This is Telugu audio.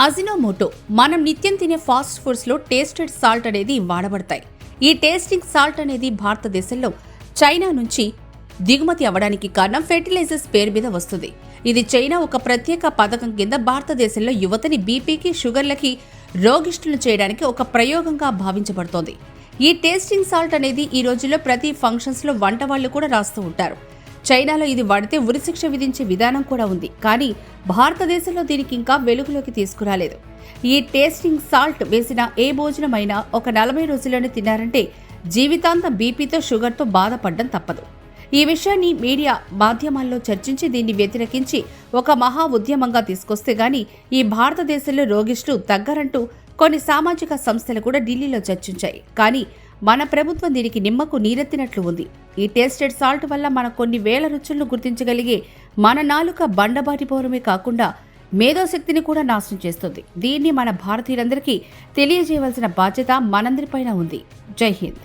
అజినోమోటో మనం నిత్యం తినే ఫాస్ట్ ఫుడ్స్ లో టేస్టెడ్ సాల్ట్ అనేది వాడబడతాయి. ఈ టేస్టింగ్ సాల్ట్ అనేది భారతదేశంలో చైనా నుంచి దిగుమతి అవ్వడానికి కారణం ఫెర్టిలైజర్స్ పేరు మీద వస్తుంది. ఇది చైనా ఒక ప్రత్యేక పథకం కింద భారతదేశంలో యువతని బీపీకి, షుగర్లకి రోగిష్టులు చేయడానికి ఒక ప్రయోగంగా భావించబడుతోంది. ఈ టేస్టింగ్ సాల్ట్ అనేది ఈ రోజుల్లో ప్రతి ఫంక్షన్స్ లో వంట వాళ్ళు కూడా రాస్తూ ఉంటారు. చైనాలో ఇది వాడితే ఉరిశిక్ష విధించే విధానం కూడా ఉంది. కానీ భారతదేశంలో దీనికి ఇంకా వెలుగులోకి తీసుకురాలేదు. ఈ టేస్టింగ్ సాల్ట్ వేసిన ఏ భోజనమైనా ఒక 40 రోజుల్లోనే తిన్నారంటే జీవితాంతం బీపీతో, షుగర్తో బాధపడడం తప్పదు. ఈ విషయాన్ని మీడియా మాధ్యమాల్లో చర్చించి దీన్ని వ్యతిరేకించి ఒక మహా ఉద్యమంగా తీసుకొస్తే గాని ఈ భారతదేశంలో రోగిష్లు తగ్గరంటూ కొన్ని సామాజిక సంస్థలు కూడా ఢిల్లీలో చర్చించాయి. కానీ మన ప్రభుత్వం దీనికి నిమ్మకు నీరెత్తినట్లు ఉంది. ఈ టేస్టెడ్ సాల్ట్ వల్ల మన కొన్ని వేల రుచులను గుర్తించగలిగే మన నాలుక బండబాటిపోవడమే కాకుండా మేధోశక్తిని కూడా నాశనం చేస్తుంది. దీన్ని మన భారతీయులందరికీ తెలియజేయవలసిన బాధ్యత మనందరిపైన ఉంది. జై హింద్.